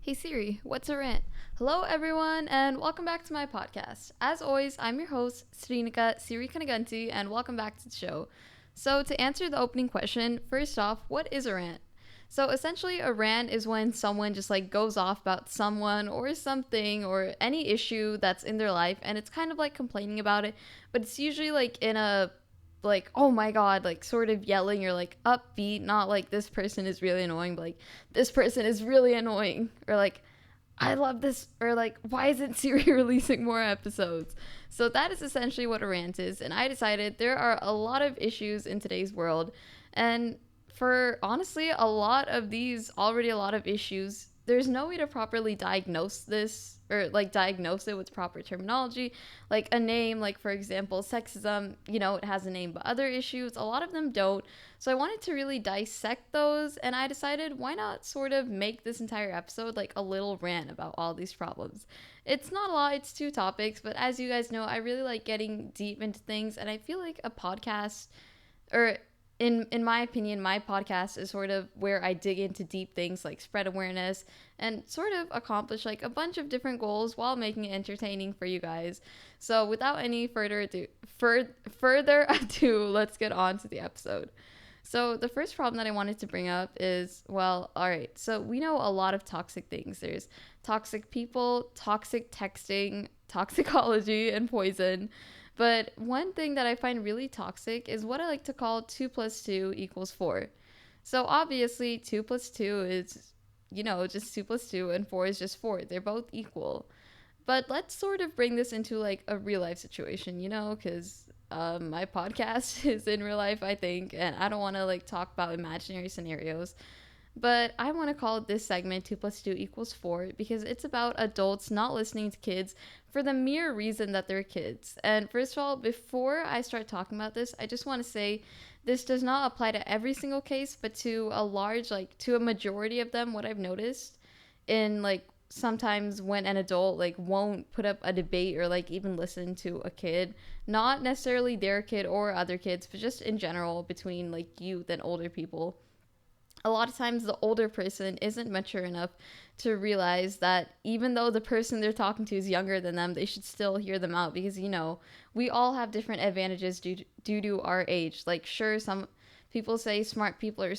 Hey Siri, what's a rant? Hello everyone and welcome back to my podcast. As always, I'm your host, Srinika Siri Kanaganti, and welcome back to the show. So to answer the opening question, first off, what is a rant? So essentially a rant is when someone just like goes off about someone or something or any issue that's in their life and it's kind of like complaining about it, but it's usually like in a like oh my god like sort of yelling or like upbeat, not like this person is really annoying but like this person is really annoying or like I love this or like why isn't Siri releasing more episodes. So that is essentially what a rant is, and I decided there are a lot of issues in today's world, and for honestly a lot of issues, there's no way to properly diagnose this or like diagnose it with proper terminology, like a name, like for example sexism, it has a name, but other issues a lot of them don't. So I wanted to really dissect those, and I decided why not sort of make this entire episode like a little rant about all these problems. It's not a lot, it's two topics, but as you guys know, I really like getting deep into things, and I feel like a podcast, or in my opinion, my podcast is sort of where I dig into deep things like spread awareness and sort of accomplish like a bunch of different goals while making it entertaining for you guys. So without any further ado, let's get on to the episode. So the first problem that I wanted to bring up is, well, all right. So we know a lot of toxic things. There's toxic people, toxic texting, toxicology, and poison. But one thing that I find really toxic is what I like to call 2 plus 2 equals 4. So obviously 2 plus 2 is, just 2 plus 2, and 4 is just 4. They're both equal. But let's sort of bring this into like a real life situation, because my podcast is in real life, I think, and I don't want to like talk about imaginary scenarios. But I want to call this segment 2 plus 2 equals 4 because it's about adults not listening to kids for the mere reason that they're kids. And first of all, before I start talking about this, I just want to say this does not apply to every single case, but to to a majority of them, what I've noticed in like sometimes when an adult like won't put up a debate or like even listen to a kid, not necessarily their kid or other kids, but just in general between like youth and older people, a lot of times the older person isn't mature enough to realize that even though the person they're talking to is younger than them, they should still hear them out because, we all have different advantages due to our age. Like, sure, some people say smart people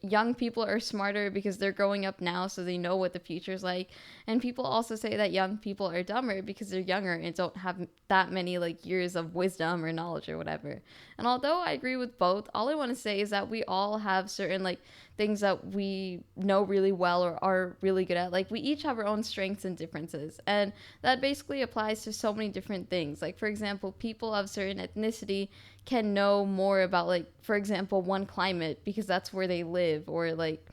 young people are smarter because they're growing up now, so they know what the future is like. And people also say that young people are dumber because they're younger and don't have that many like years of wisdom or knowledge or whatever. And although I agree with both, all I want to say is that we all have certain like things that we know really well or are really good at. Like we each have our own strengths and differences, and that basically applies to so many different things. Like for example, people of certain ethnicity can know more about, like, for example, one climate because that's where they live, or like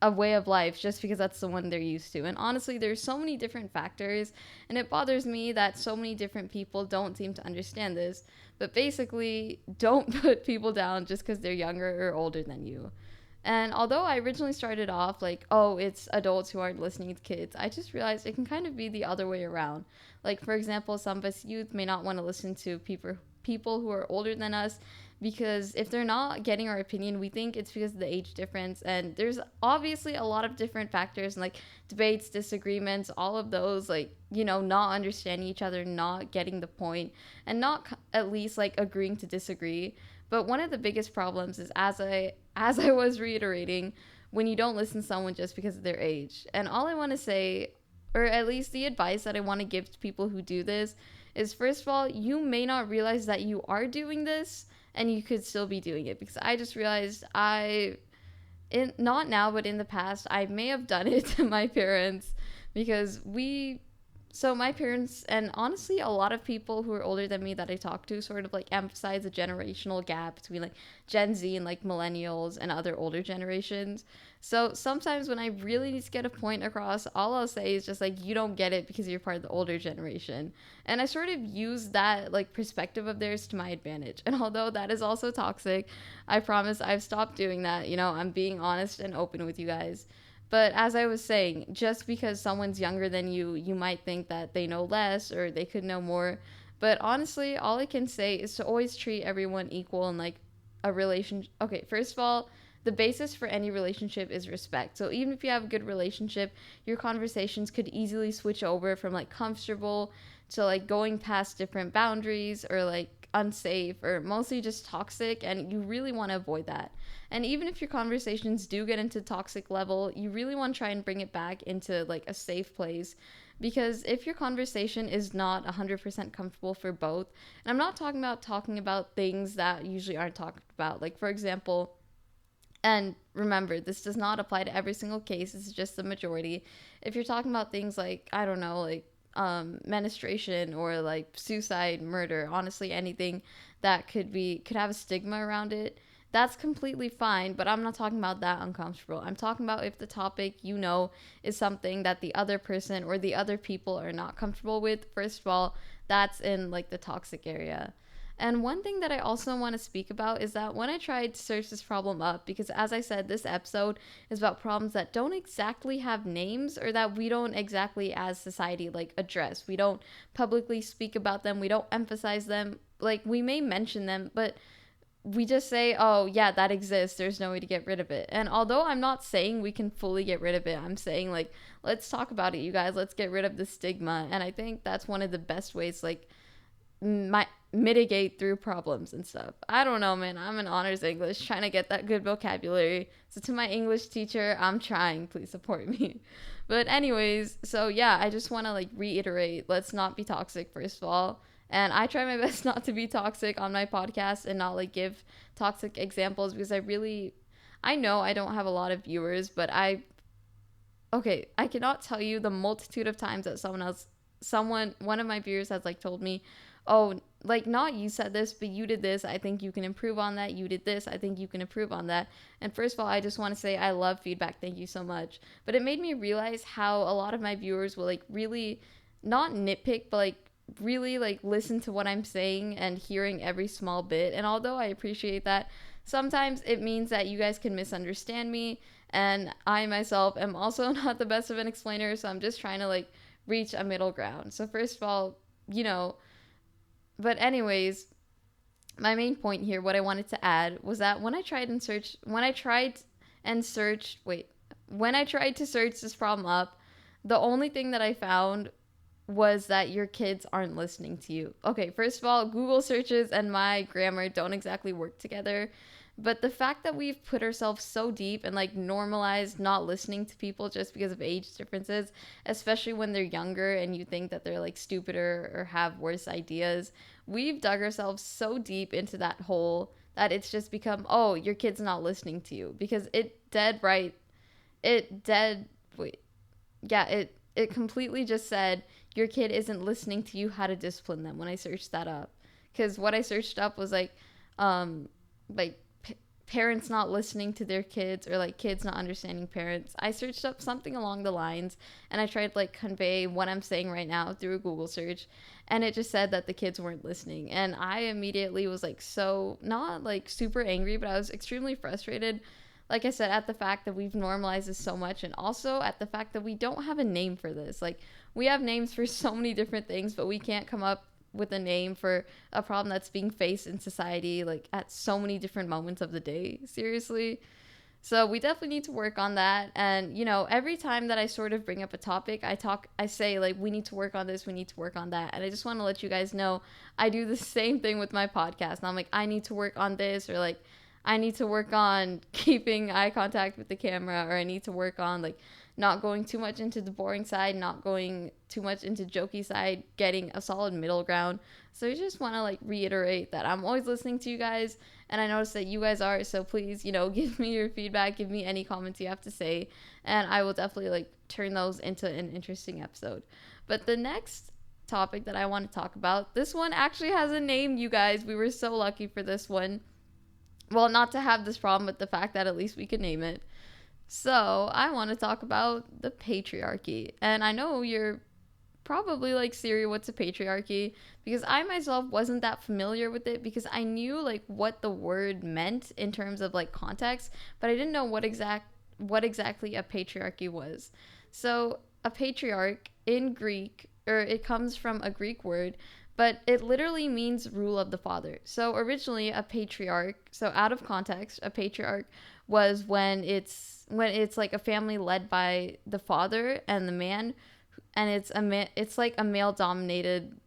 a way of life just because that's the one they're used to. And honestly, there's so many different factors, and it bothers me that so many different people don't seem to understand this. But basically, don't put people down just because they're younger or older than you. And although I originally started off like, oh, it's adults who aren't listening to kids, I just realized it can kind of be the other way around. Like, for example, some of us youth may not want to listen to people who are older than us because if they're not getting our opinion, we think it's because of the age difference. And there's obviously a lot of different factors, and like debates, disagreements, all of those, like, not understanding each other, not getting the point, and not at least like agreeing to disagree. But one of the biggest problems is, as I was reiterating, when you don't listen to someone just because of their age. And all I want to say, or at least the advice that I want to give to people who do this, is first of all, you may not realize that you are doing this and you could still be doing it. Because I just realized not now, but in the past, I may have done it to my parents because so my parents, and honestly a lot of people who are older than me that I talk to, sort of like emphasize the generational gap between like Gen Z and like millennials and other older generations. So sometimes when I really need to get a point across, all I'll say is just like, you don't get it because you're part of the older generation. And I sort of use that like perspective of theirs to my advantage. And although that is also toxic, I promise I've stopped doing that. I'm being honest and open with you guys. But as I was saying, just because someone's younger than you, you might think that they know less or they could know more. But honestly, all I can say is to always treat everyone equal in like a relationship. Okay, first of all, the basis for any relationship is respect. So even if you have a good relationship, your conversations could easily switch over from like comfortable to like going past different boundaries, or like unsafe, or mostly just toxic, and you really want to avoid that. And even if your conversations do get into toxic level, you really want to try and bring it back into like a safe place, because if your conversation is not 100% comfortable for both, and I'm not talking about things that usually aren't talked about, like for example, and remember, this does not apply to every single case, this is just the majority. If you're talking about things like, I don't know, like menstruation, or like suicide, murder, honestly anything that could have a stigma around it, that's completely fine. But I'm not talking about that uncomfortable. I'm talking about if the topic, is something that the other person or the other people are not comfortable with. First of all, that's in like the toxic area. And one thing that I also want to speak about is that when I tried to search this problem up, because as I said, this episode is about problems that don't exactly have names, or that we don't exactly as society like address. We don't publicly speak about them. We don't emphasize them. Like we may mention them, but we just say, oh yeah, that exists, there's no way to get rid of it. And although I'm not saying we can fully get rid of it, I'm saying like, let's talk about it, you guys, let's get rid of the stigma. And I think that's one of the best ways, like mitigate through problems and stuff. I don't know, man, I'm in honors English trying to get that good vocabulary, so to my English teacher, I'm trying, please support me. But anyways, so yeah, I just want to like reiterate, let's not be toxic, first of all. And I try my best not to be toxic on my podcast and not like give toxic examples, because I know I don't have a lot of viewers, but I cannot tell you the multitude of times that one of my viewers has like told me, oh, like, not you said this, but you did this, I think you can improve on that. You did this, I think you can improve on that. And first of all, I just want to say I love feedback, thank you so much. But it made me realize how a lot of my viewers will like really not nitpick, but like really like listen to what I'm saying and hearing every small bit. And although I appreciate that, sometimes it means that you guys can misunderstand me, and I myself am also not the best of an explainer, so I'm just trying to like reach a middle ground. So first of all, but anyways, my main point here, what I wanted to add, was that when I tried to search this problem up, the only thing that I found was that your kids aren't listening to you. Okay, first of all, Google searches and my grammar don't exactly work together. But the fact that we've put ourselves so deep and like normalized not listening to people just because of age differences, especially when they're younger and you think that they're like stupider or have worse ideas, we've dug ourselves so deep into that hole that it's just become, oh, your kid's not listening to you. Because it completely just said your kid isn't listening to you, how to discipline them, when I searched that up. Because what I searched up was like parents not listening to their kids, or like kids not understanding parents. I searched up something along the lines, and I tried to like convey what I'm saying right now through a Google search, and it just said that the kids weren't listening. And I immediately was like, so not like super angry, but I was extremely frustrated, like I said, at the fact that we've normalized this so much, and also at the fact that we don't have a name for this. Like, we have names for so many different things, but we can't come up with a name for a problem that's being faced in society, like at so many different moments of the day. Seriously. So we definitely need to work on that. And every time that I sort of bring up a topic, I say like, we need to work on this, we need to work on that. And I just want to let you guys know I do the same thing with my podcast. And I'm like, I need to work on this, or like, I need to work on keeping eye contact with the camera, or I need to work on like not going too much into the boring side, not going too much into jokey side, getting a solid middle ground. So I just want to like reiterate that I'm always listening to you guys, and I notice that you guys are. So please, give me your feedback, give me any comments you have to say, and I will definitely like turn those into an interesting episode. But the next topic that I want to talk about, this one actually has a name, you guys. We were so lucky for this one. Well, not to have this problem, but the fact that at least we could name it. So I want to talk about the patriarchy. And I know you're probably like, Siri, what's a patriarchy? Because I myself wasn't that familiar with it, because I knew like what the word meant in terms of like context, but I didn't know what exactly a patriarchy was. So a patriarch in Greek, or it comes from a Greek word, but it literally means rule of the father. So originally a patriarch, so out of context, a patriarch was when it's like a family led by the father and the man, and it's like a male dominated,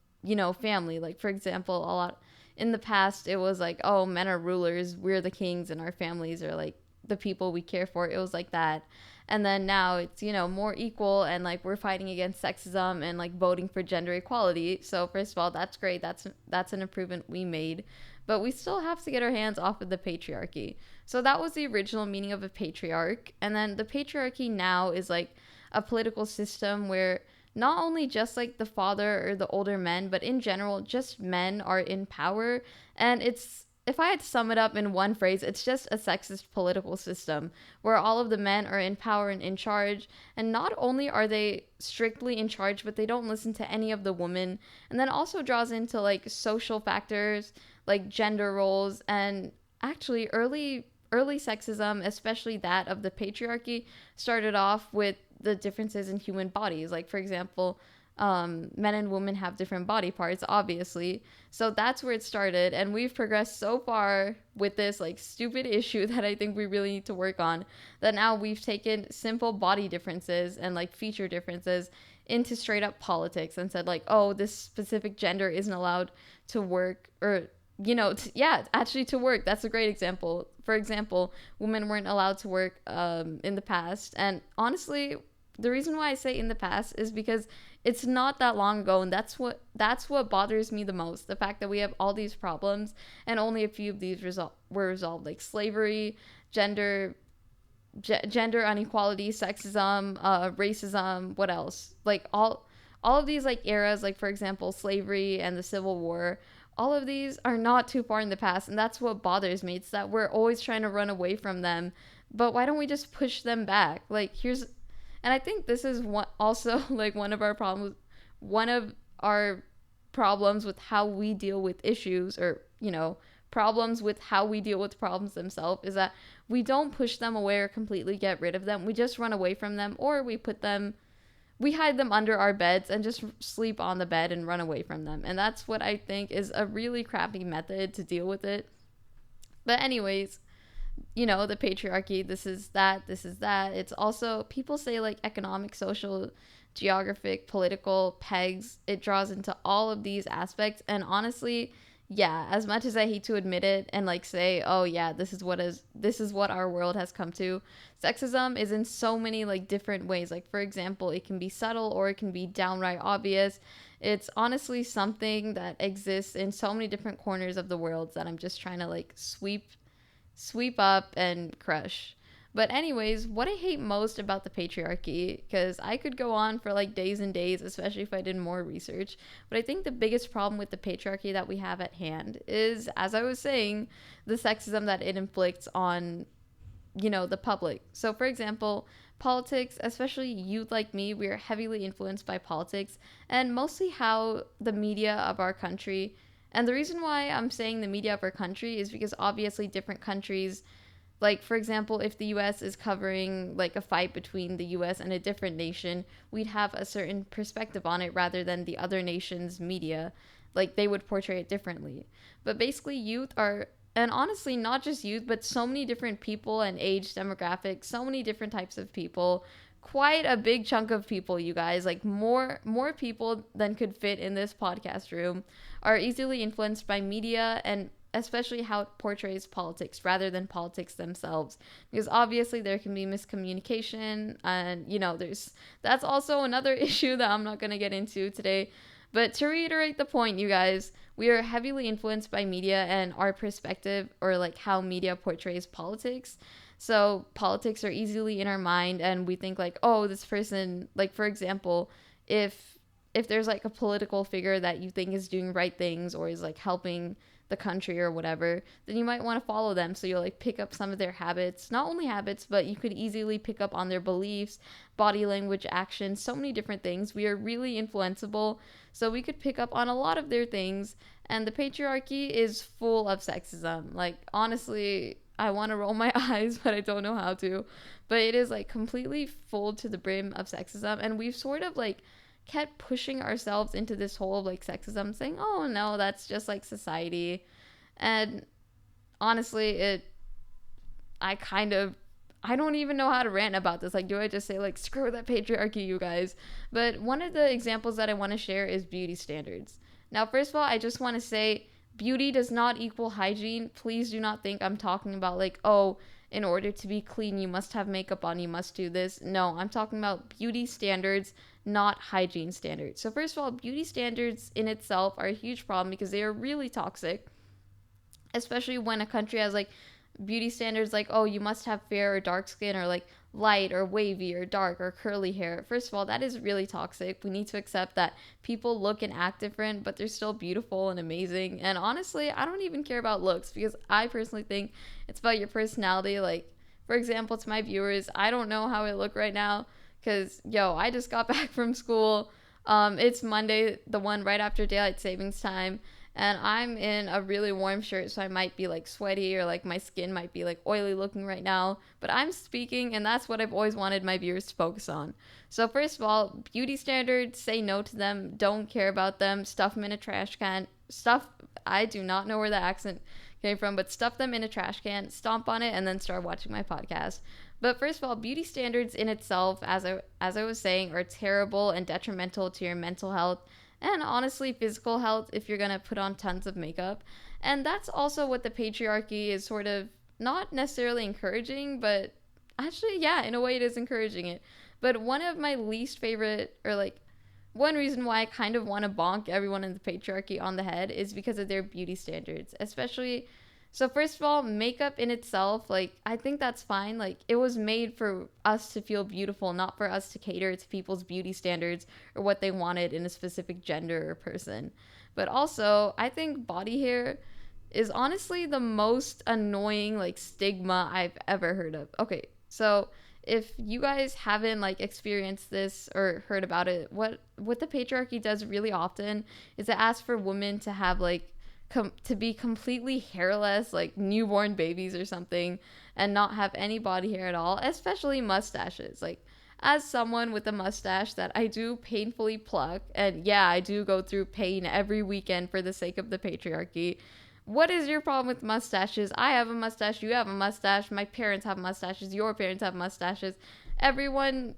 family. Like for example, a lot in the past it was like, oh, men are rulers, we're the kings, and our families are like the people we care for. It was like that. And then now it's, more equal, and like we're fighting against sexism and like voting for gender equality. So first of all, that's great. That's an improvement we made. But we still have to get our hands off of the patriarchy. So that was the original meaning of a patriarch. And then the patriarchy now is like a political system where not only just like the father or the older men, but in general, just men are in power. And if I had to sum it up in one phrase, it's just a sexist political system where all of the men are in power and in charge. And not only are they strictly in charge, but they don't listen to any of the women. And then also draws into like social factors, like gender roles, and actually early sexism, especially that of the patriarchy, started off with the differences in human bodies. Like for example, men and women have different body parts, obviously. So that's where it started. And we've progressed so far with this like stupid issue that I think we really need to work on, that now we've taken simple body differences and like feature differences into straight up politics and said like, oh, this specific gender isn't allowed to work, or actually to work. That's a great example. For example, women weren't allowed to work in the past. And honestly, the reason why I say in the past is because it's not that long ago, and that's what bothers me the most. The fact that we have all these problems and only a few of these were resolved, like slavery, gender inequality, sexism, racism. What else? Like all of these like eras, like for example, slavery and the Civil War. All of these are not too far in the past, and that's what bothers me. It's that we're always trying to run away from them, but why don't we just push them back? And I think this is also like one of our problems with how we deal with issues, or problems with how we deal with problems themselves, is that we don't push them away or completely get rid of them. We just run away from them, or we hide them under our beds and just sleep on the bed and run away from them. And that's what I think is a really crappy method to deal with it. But anyways, the patriarchy, this is that. It's also, people say like economic, social, geographic, political pegs. It draws into all of these aspects. And honestly, yeah, as much as I hate to admit it and like say, oh yeah, this is what our world has come to, sexism is in so many like different ways. Like for example, it can be subtle or it can be downright obvious. It's honestly something that exists in so many different corners of the world that I'm just trying to like sweep up and crush. But anyways, what I hate most about the patriarchy, because I could go on for like days and days, especially if I did more research, but I think the biggest problem with the patriarchy that we have at hand is, as I was saying, the sexism that it inflicts on, the public. So for example, politics, especially youth like me, we are heavily influenced by politics, and mostly how the media of our country, and the reason why I'm saying the media of our country is because obviously different countries, like for example, if the US is covering like a fight between the US and a different nation, we'd have a certain perspective on it rather than the other nation's media. Like they would portray it differently. But basically youth are, and honestly not just youth, but so many different people and age demographics, so many different types of people, quite a big chunk of people, you guys, like more people than could fit in this podcast room, are easily influenced by media, and especially how it portrays politics rather than politics themselves, because obviously there can be miscommunication, and that's also another issue that I'm not going to get into today. But to reiterate the point, you guys, we are heavily influenced by media and our perspective, or like how media portrays politics. So politics are easily in our mind, and we think like, oh, this person, like for example, if there's like a political figure that you think is doing right things or is like helping the country or whatever, then you might want to follow them. So you'll like pick up some of their habits, not only habits, but you could easily pick up on their beliefs, body language, actions, so many different things. We are really influenceable, so we could pick up on a lot of their things. And the patriarchy is full of sexism. Like honestly, I want to roll my eyes, but I don't know how to. But it is like completely full to the brim of sexism, and we've sort of like kept pushing ourselves into this hole of like sexism, saying, oh no, that's just like society. And honestly, I kind of, I don't even know how to rant about this. Like, do I just say, like, screw that patriarchy, you guys? But one of the examples that I want to share is beauty standards. Now, first of all, I just want to say beauty does not equal hygiene. Please do not think I'm talking about, like, oh, in order to be clean, you must have makeup on, you must do this. No, I'm talking about beauty standards, not hygiene standards. So, first of all, beauty standards in itself are a huge problem because they are really toxic, especially when a country has, like, beauty standards like, oh, you must have fair or dark skin, or like light or wavy or dark or curly hair. First of all, that is really toxic. We need to accept that people look and act different, but they're still beautiful and amazing. And honestly, I don't even care about looks, because I personally think it's about your personality. Like, for example, to my viewers, I don't know how I look right now because, yo, I just got back from school. It's Monday, the one right after daylight savings time, and I'm in a really warm shirt, so I might be like sweaty, or like my skin might be like oily looking right now, but I'm speaking, and that's what I've always wanted my viewers to focus on. So first of all, beauty standards, say no to them, don't care about them, stuff them in a trash can, I do not know where the accent came from, but stuff them in a trash can, stomp on it, and then start watching my podcast. But first of all, beauty standards in itself, as I was saying, are terrible and detrimental to your mental health, and honestly physical health if you're gonna put on tons of makeup. And that's also what the patriarchy is sort of not necessarily encouraging, but actually, yeah, in a way it is encouraging it. But one of my least favorite, or like one reason why I kind of want to bonk everyone in the patriarchy on the head, is because of their beauty standards, especially. So first of all, makeup in itself, like, I think that's fine. Like, it was made for us to feel beautiful, not for us to cater to people's beauty standards or what they wanted in a specific gender or person. But also, I think body hair is honestly the most annoying, like, stigma I've ever heard of. Okay, so if you guys haven't like experienced this or heard about it, what the patriarchy does really often is it asks for women to have like to be completely hairless, like newborn babies or something, and not have any body hair at all, especially mustaches. Like, as someone with a mustache that I do painfully pluck, and yeah, I do go through pain every weekend for the sake of the patriarchy. What is your problem with mustaches? I have a mustache, you have a mustache, my parents have mustaches, your parents have mustaches. Everyone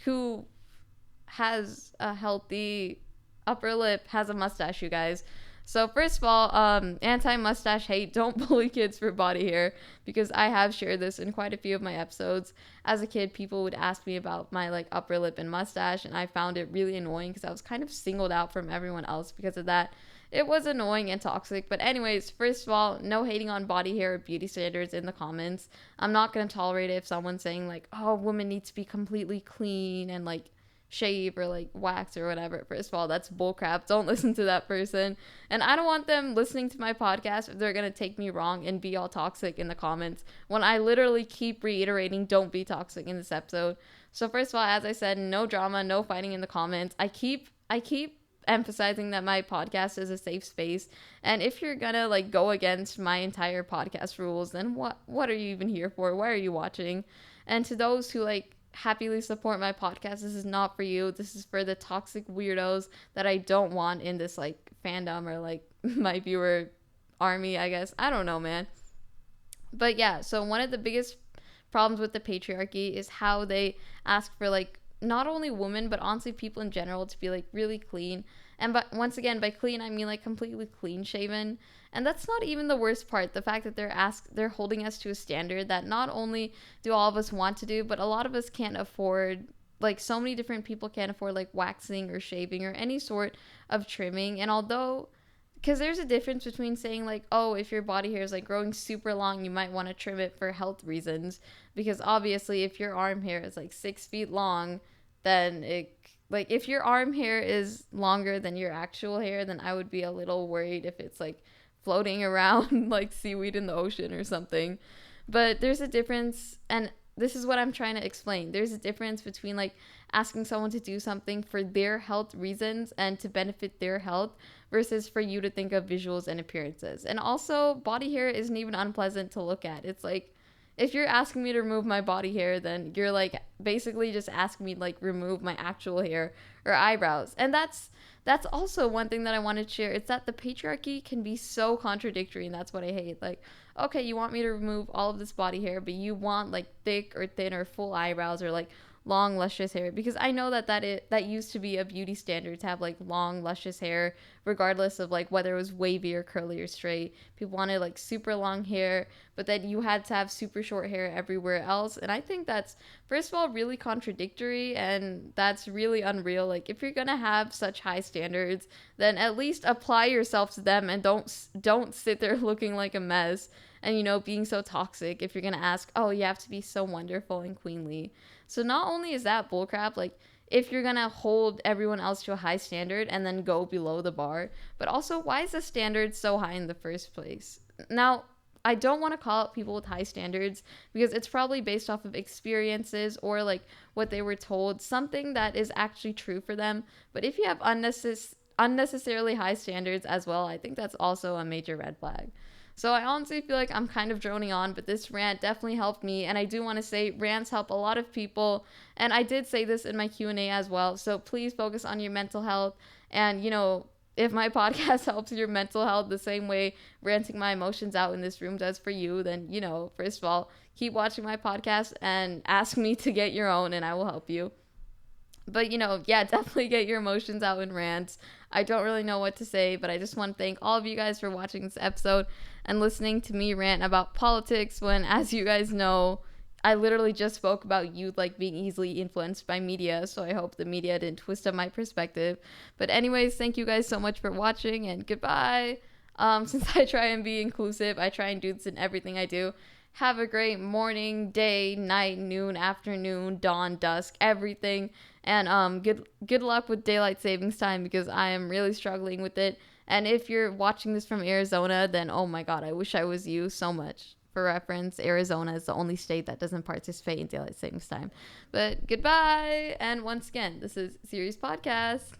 who has a healthy upper lip has a mustache, you guys. So first of all, anti-mustache hate, don't bully kids for body hair, because I have shared this in quite a few of my episodes. As a kid, people would ask me about my like upper lip and mustache, and I found it really annoying because I was kind of singled out from everyone else because of that. It was annoying and toxic. But anyways, first of all, no hating on body hair or beauty standards in the comments. I'm not going to tolerate it if someone's saying like, oh, women need to be completely clean and like shave or like wax or whatever. First of all, that's bullcrap. Don't listen to that person. And I don't want them listening to my podcast if they're gonna take me wrong and be all toxic in the comments when I literally keep reiterating don't be toxic in this episode. So first of all, as I said, no drama, no fighting in the comments. I keep emphasizing that my podcast is a safe space, and if you're gonna like go against my entire podcast rules, then what are you even here for? Why are you watching? And to those who like happily support my podcast, this is not for you. This is for the toxic weirdos that I don't want in this like fandom, or like my viewer army, I guess. I don't know, man. But yeah, so one of the biggest problems with the patriarchy is how they ask for like not only women but honestly people in general to be like really clean. And but once again, by clean I mean like completely clean shaven. And that's not even the worst part. The fact that they're holding us to a standard that not only do all of us want to do, but a lot of us can't afford. Like, so many different people can't afford like waxing or shaving or any sort of trimming. And although, because there's a difference between saying like, oh, if your body hair is like growing super long, you might want to trim it for health reasons, because obviously if your arm hair is like 6 feet long, then it, like, if your arm hair is longer than your actual hair, then I would be a little worried if it's like floating around like seaweed in the ocean or something. But there's a difference, and this is what I'm trying to explain. There's a difference between like asking someone to do something for their health reasons and to benefit their health, versus for you to think of visuals and appearances. And also, body hair isn't even unpleasant to look at. if you're asking me to remove my body hair, then you're like basically just asking me to like remove my actual hair or eyebrows. And that's also one thing that I wanted to share. It's that the patriarchy can be so contradictory, and that's what I hate. Like, okay, you want me to remove all of this body hair, but you want like thick or thin or full eyebrows or like long luscious hair, because I know that used to be a beauty standard to have like long luscious hair, regardless of like whether it was wavy or curly or straight. People wanted like super long hair, but then you had to have super short hair everywhere else. And I think that's, first of all, really contradictory, and that's really unreal. Like, if you're gonna have such high standards, then at least apply yourself to them, and don't sit there looking like a mess and, you know, being so toxic if you're gonna ask, oh, you have to be so wonderful and queenly. So not only is that bullcrap, like, if you're gonna hold everyone else to a high standard and then go below the bar, but also, why is the standard so high in the first place? Now, I don't want to call out people with high standards, because it's probably based off of experiences or like what they were told, something that is actually true for them. But if you have unnecessarily high standards as well, I think that's also a major red flag. So I honestly feel like I'm kind of droning on, but this rant definitely helped me. And I do want to say rants help a lot of people. And I did say this in my Q&A as well. So please focus on your mental health. And, you know, if my podcast helps your mental health the same way ranting my emotions out in this room does for you, then, you know, first of all, keep watching my podcast and ask me to get your own, and I will help you. But, you know, yeah, definitely get your emotions out in rants. I don't really know what to say, but I just want to thank all of you guys for watching this episode and listening to me rant about politics when, as you guys know, I literally just spoke about youth like being easily influenced by media, so I hope the media didn't twist up my perspective. But anyways, thank you guys so much for watching, and goodbye. Since I try and be inclusive, I try and do this in everything I do. Have a great morning, day, night, noon, afternoon, dawn, dusk, everything. And good luck with daylight savings time, because I am really struggling with it. And if you're watching this from Arizona, then oh my god, I wish I was you so much. For reference, Arizona is the only state that doesn't participate in daylight savings time. But goodbye, and once again, this is Siri's podcast.